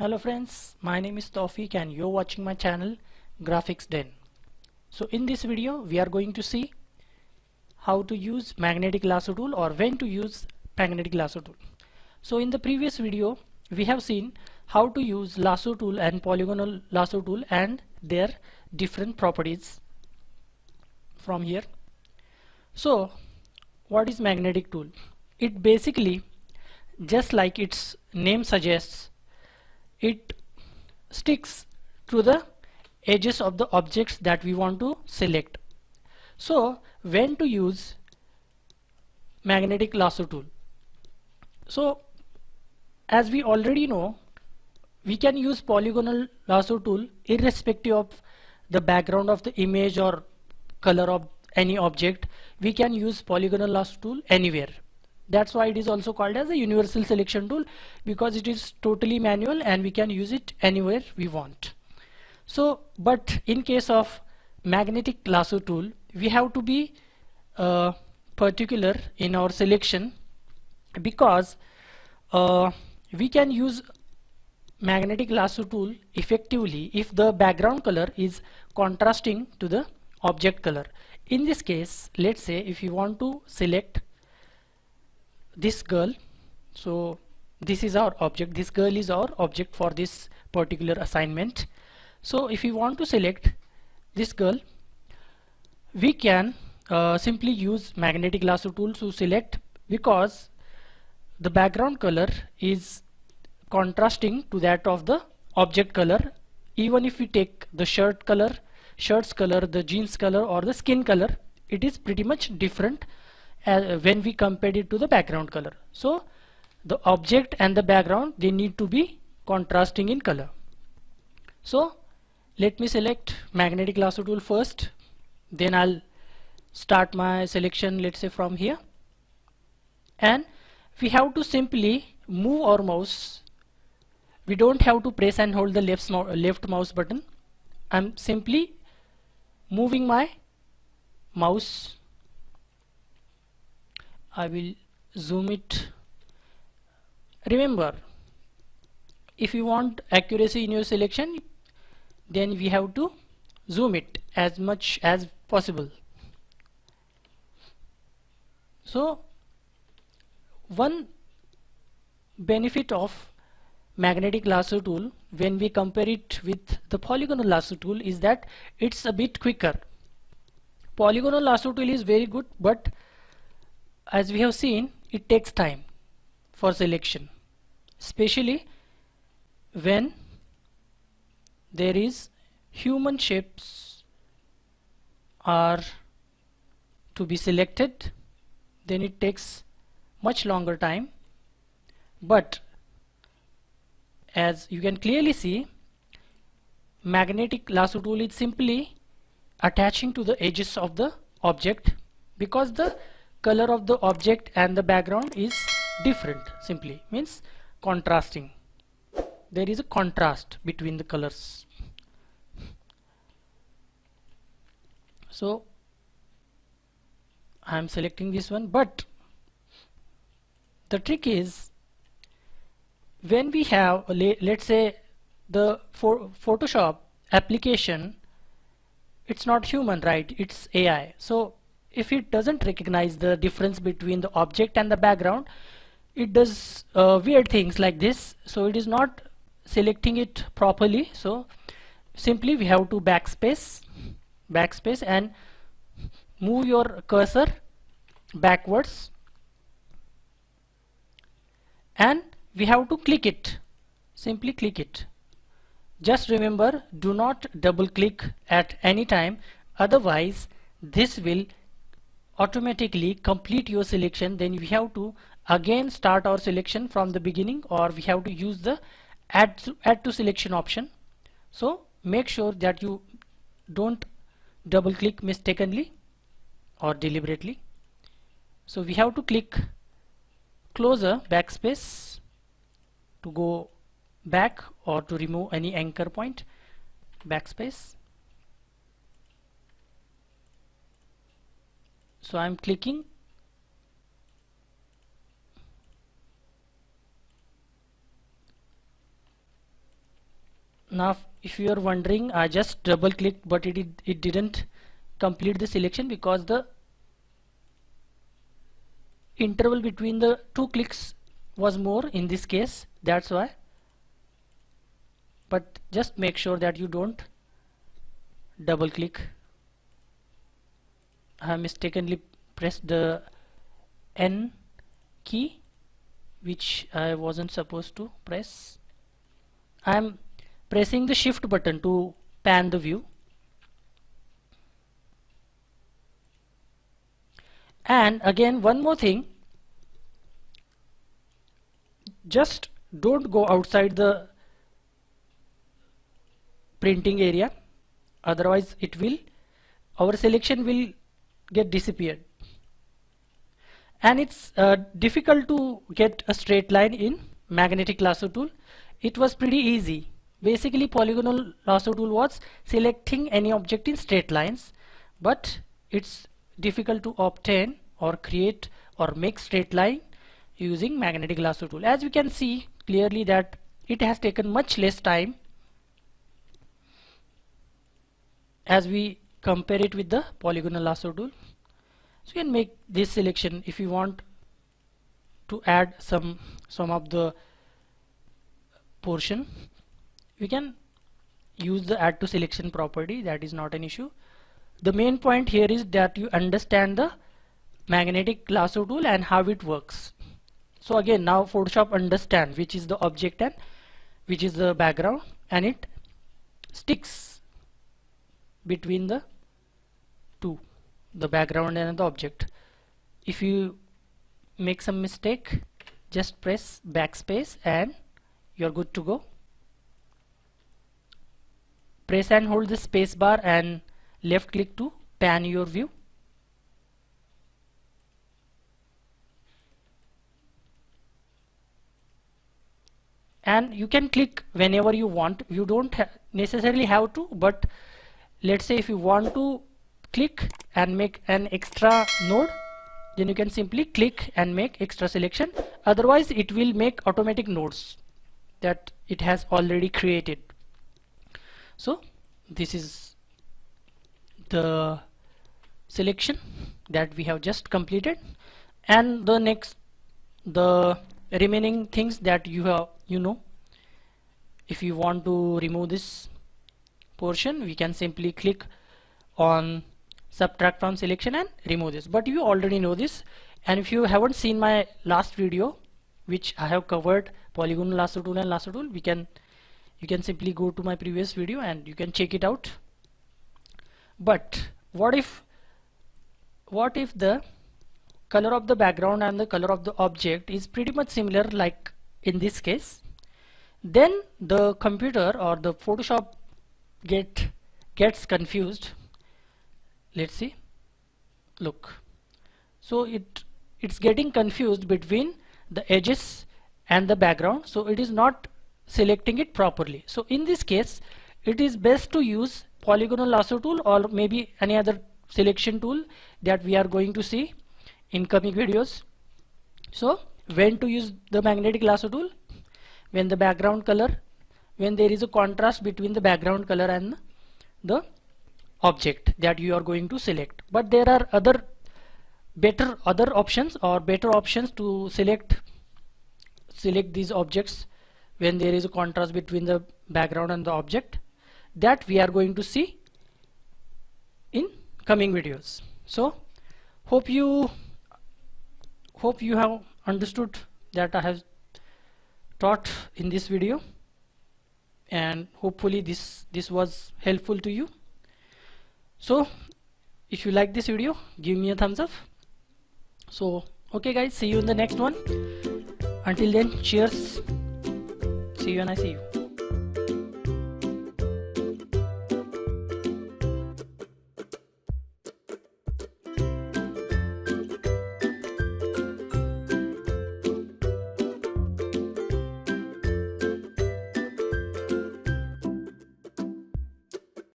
Hello friends, my name is Tawfiq and you're watching my channel Graphics Den. So in this video we are going to see how to use magnetic lasso tool or when to use magnetic lasso tool. So in the previous video we have seen how to use lasso tool and polygonal lasso tool and their different properties from here. So what is magnetic tool? It basically, just like its name suggests, it sticks to the edges of the objects that we want to select. So when to use magnetic lasso tool? So as we already know, we can use polygonal lasso tool irrespective of the background of the image or color of any object. We can use polygonal lasso tool anywhere. That's why it is also called as a universal selection tool, because it is totally manual and we can use it anywhere we want. So but in case of magnetic lasso tool, we have to be particular in our selection, because we can use magnetic lasso tool effectively if the background color is contrasting to the object color. In this case, let's say if you want to select this girl, so this is our object, this girl is our object for this particular assignment. So if you want to select this girl, we can simply use magnetic lasso tool to select, because the background color is contrasting to that of the object color. Even if we take the shirt's color, the jeans color or the skin color, it is pretty much different when we compare it to the background color. So the object and the background, they need to be contrasting in color. So let me select magnetic lasso tool first, then I'll start my selection, let's say from here, and we have to simply move our mouse. We don't have to press and hold the left mouse button. I'm simply moving my mouse. I will zoom it. Remember, if you want accuracy in your selection, then we have to zoom it as much as possible. So one benefit of magnetic lasso tool when we compare it with the polygonal lasso tool is that it's a bit quicker. Polygonal lasso tool is very good, but as we have seen, it takes time for selection, especially when there is human shapes are to be selected, then it takes much longer time. But as you can clearly see, magnetic lasso tool is simply attaching to the edges of the object, because the color of the object and the background is different, simply means contrasting. There is a contrast between the colors. So I am selecting this one, but the trick is, when we have let's say the Photoshop application, it's not human, right? It's AI. So if it doesn't recognize the difference between the object and the background, it does weird things like this. So it is not selecting it properly. So simply we have to backspace and move your cursor backwards, and we have to click it. Simply click it. Just remember, do not double click at any time, otherwise this will automatically complete your selection. Then we have to again start our selection from the beginning, or we have to use the add to selection option. So make sure that you don't double click mistakenly or deliberately. So we have to click closer backspace to go back, or to remove any anchor point, backspace. So I'm clicking. Now if you are wondering, I just double clicked, but it didn't complete the selection because the interval between the two clicks was more in this case, that's why. But just make sure that you don't double click. I mistakenly pressed the N key, which I wasn't supposed to press. I am pressing the shift button to pan the view. And again, one more thing, just don't go outside the printing area, otherwise our selection will get disappeared. And it's difficult to get a straight line in magnetic lasso tool. It was pretty easy. Basically, polygonal lasso tool was selecting any object in straight lines, but it's difficult to obtain or create or make straight line using magnetic lasso tool. As we can see clearly that it has taken much less time as we compare it with the polygonal lasso tool. So you can make this selection. If you want to add some of the portion, we can use the add to selection property. That is not an issue. The main point here is that you understand the magnetic lasso tool and how it works. So again, now Photoshop understands which is the object and which is the background, and it sticks between the two, the background and the object. If you make some mistake, just press backspace and you're good to go. Press and hold the space bar and left click to pan your view. And you can click whenever you want. You don't necessarily have to, but let's say if you want to click and make an extra node, then you can simply click and make extra selection. Otherwise it will make automatic nodes that it has already created. So this is the selection that we have just completed, and the remaining things that you have, if you want to remove this portion, we can simply click on subtract from selection and remove this. But you already know this, and if you haven't seen my last video which I have covered polygonal lasso tool and lasso tool, you can simply go to my previous video and you can check it out. But what if the color of the background and the color of the object is pretty much similar, like in this case? Then the computer or the Photoshop gets confused. Let's see, look, so it's getting confused between the edges and the background, so it is not selecting it properly. So in this case, it is best to use polygonal lasso tool or maybe any other selection tool that we are going to see in coming videos. So when to use the magnetic lasso tool? When the background color, when there is a contrast between the background color and the object that you are going to select. But there are other options to select these objects when there is a contrast between the background and the object, that we are going to see in coming videos. So hope you have understood that I have taught in this video, and hopefully this was helpful to you. So if you like this video, give me a thumbs up. So okay guys, see you in the next one. Until then, cheers, see you when I see you.